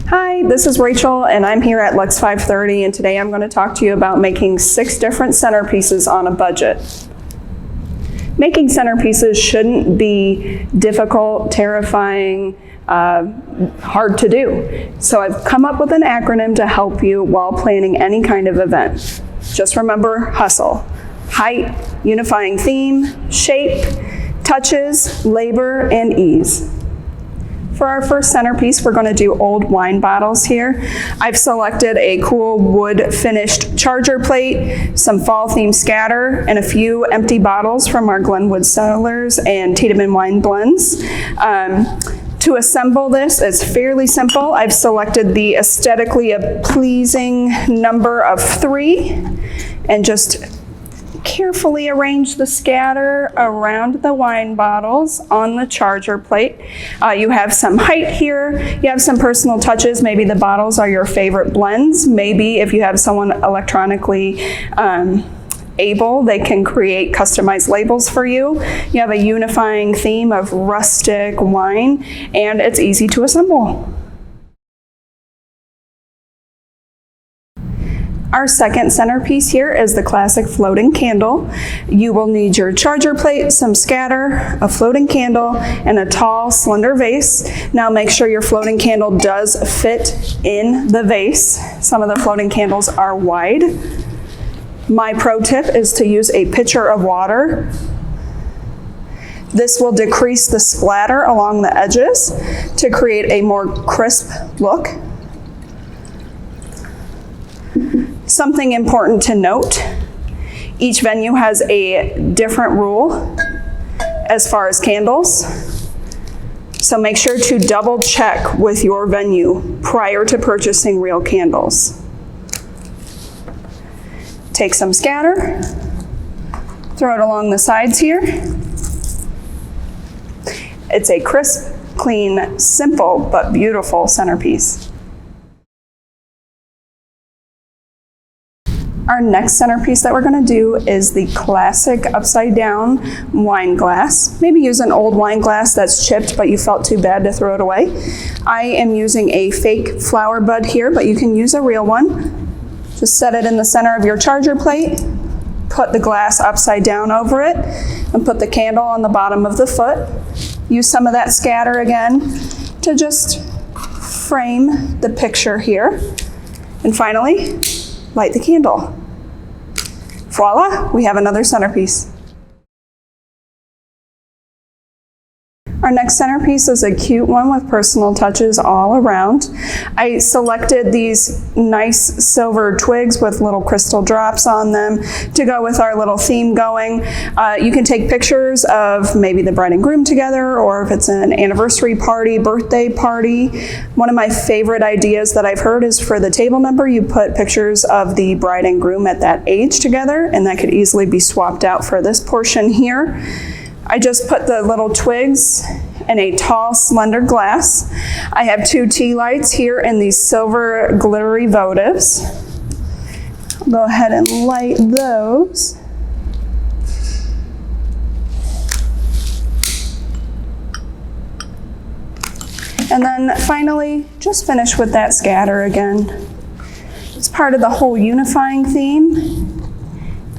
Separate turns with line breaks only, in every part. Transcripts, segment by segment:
Hi, this is Rachel and I'm here at Lux 530 and today I'm going to talk to you about making 6 different centerpieces on a budget. Making centerpieces shouldn't be difficult, terrifying, hard to do. So I've come up with an acronym to help you while planning any kind of event. Just remember HUSTLE. Height, unifying theme, shape, touches, labor, and ease. For our first centerpiece, we're going to do old wine bottles here. I've selected a cool wood finished charger plate, some fall themed scatter, and a few empty bottles from our Glenwood Cellars and Tiedemann wine blends. To assemble this, it's fairly simple. I've selected the aesthetically pleasing number of 3 and just carefully arrange the scatter around the wine bottles on the charger plate. You have some height here, you have some personal touches. Maybe the bottles are your favorite blends. Maybe if you have someone electronically able, they can create customized labels for you. You have a unifying theme of rustic wine, and it's easy to assemble. Our second centerpiece here is the classic floating candle. You will need your charger plate, some scatter, a floating candle, and a tall, slender vase. Now make sure your floating candle does fit in the vase. Some of the floating candles are wide. My pro tip is to use a pitcher of water. This will decrease the splatter along the edges to create a more crisp look. Something important to note, each venue has a different rule as far as candles. So make sure to double check with your venue prior to purchasing real candles. Take some scatter, throw it along the sides here. It's a crisp, clean, simple, but beautiful centerpiece. Our next centerpiece that we're going to do is the classic upside down wine glass. Maybe use an old wine glass that's chipped but you felt too bad to throw it away. I am using a fake flower bud here, but you can use a real one. Just set it in the center of your charger plate, put the glass upside down over it, and put the candle on the bottom of the foot. Use some of that scatter again to just frame the picture here. And finally, light the candle. Voila, we have another centerpiece. Our next centerpiece is a cute one with personal touches all around. I selected these nice silver twigs with little crystal drops on them to go with our little theme going. You can take pictures of maybe the bride and groom together, or if it's an anniversary party, birthday party. One of my favorite ideas that I've heard is for the table number, you put pictures of the bride and groom at that age together, and that could easily be swapped out for this portion here. I just put the little twigs in a tall, slender glass. I have 2 tea lights here in these silver glittery votives. I'll go ahead and light those. And then finally, just finish with that scatter again. It's part of the whole unifying theme.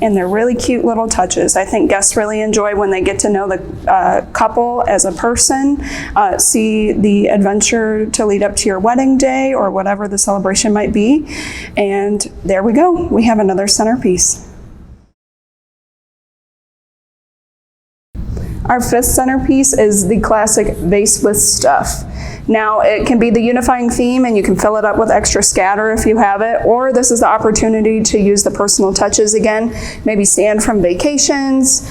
And they're really cute little touches. I think guests really enjoy when they get to know the couple as a person, see the adventure to lead up to your wedding day or whatever the celebration might be. And there we go, we have another centerpiece. Our 5th centerpiece is the classic vase with stuff. Now, it can be the unifying theme and you can fill it up with extra scatter if you have it, or this is the opportunity to use the personal touches again. Maybe sand from vacations,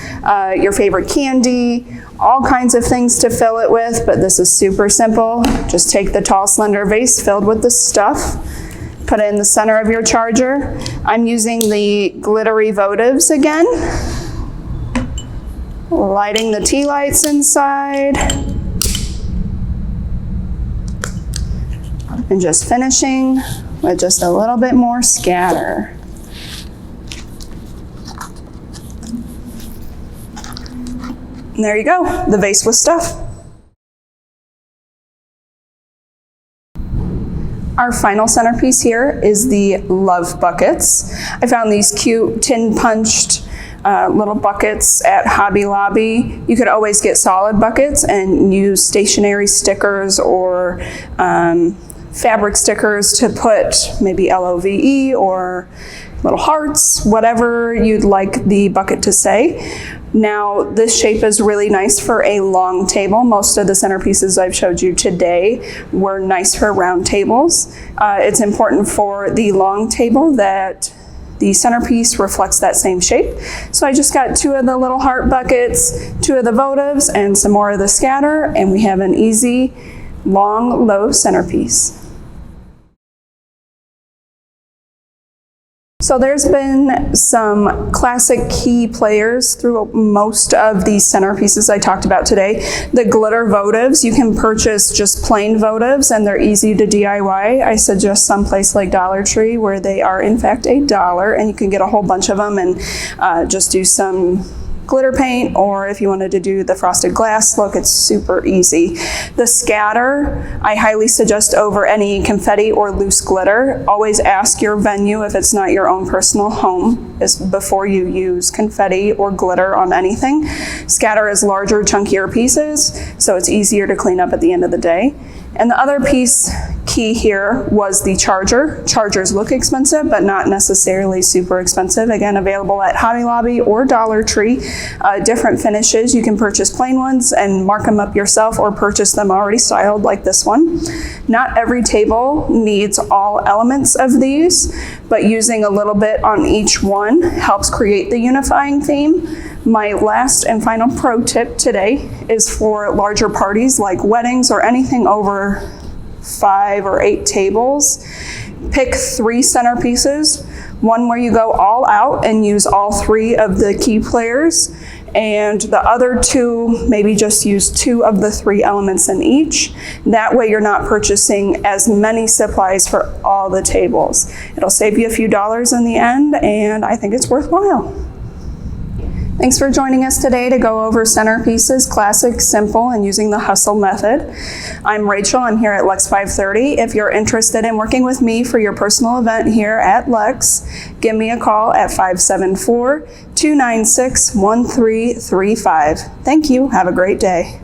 your favorite candy, all kinds of things to fill it with, but this is super simple. Just take the tall, slender vase filled with the stuff, put it in the center of your charger. I'm using the glittery votives again. Lighting the tea lights inside. And just finishing with just a little bit more scatter. And there you go, the vase with stuff. Our final centerpiece here is the Love Buckets. I found these cute tin punched little buckets at Hobby Lobby. You could always get solid buckets and use stationery stickers or fabric stickers to put maybe LOVE or little hearts, whatever you'd like the bucket to say. Now, this shape is really nice for a long table. Most of the centerpieces I've showed you today were nice for round tables. It's important for the long table that the centerpiece reflects that same shape. So I just got 2 of the little heart buckets, 2 of the votives, and some more of the scatter, and we have an easy, long, low centerpiece. So there's been some classic key players through most of these centerpieces I talked about today. The glitter votives, you can purchase just plain votives and they're easy to DIY. I suggest someplace like Dollar Tree where they are in fact $1 and you can get a whole bunch of them and just do some glitter paint, or if you wanted to do the frosted glass look, it's super easy. The scatter, I highly suggest over any confetti or loose glitter. Always ask your venue if it's not your own personal home before you use confetti or glitter on anything. Scatter is larger, chunkier pieces, so it's easier to clean up at the end of the day. And the other piece key here was the charger. Chargers look expensive, but not necessarily super expensive. Again, available at Hobby Lobby or Dollar Tree. Different finishes. You can purchase plain ones and mark them up yourself or purchase them already styled like this one. Not every table needs all elements of these, but using a little bit on each one helps create the unifying theme. My last and final pro tip today is for larger parties like weddings or anything over 5 or 8 tables. Pick 3 centerpieces, one where you go all out and use all 3 of the key players, and the other 2, maybe just use 2 of the 3 elements in each. That way you're not purchasing as many supplies for all the tables. It'll save you a few dollars in the end, and I think it's worthwhile. Thanks for joining us today to go over centerpieces, classic, simple, and using the hustle method. I'm Rachel, I'm here at Lux 530. If you're interested in working with me for your personal event here at Lux, give me a call at 574-296-1335. Thank you, have a great day.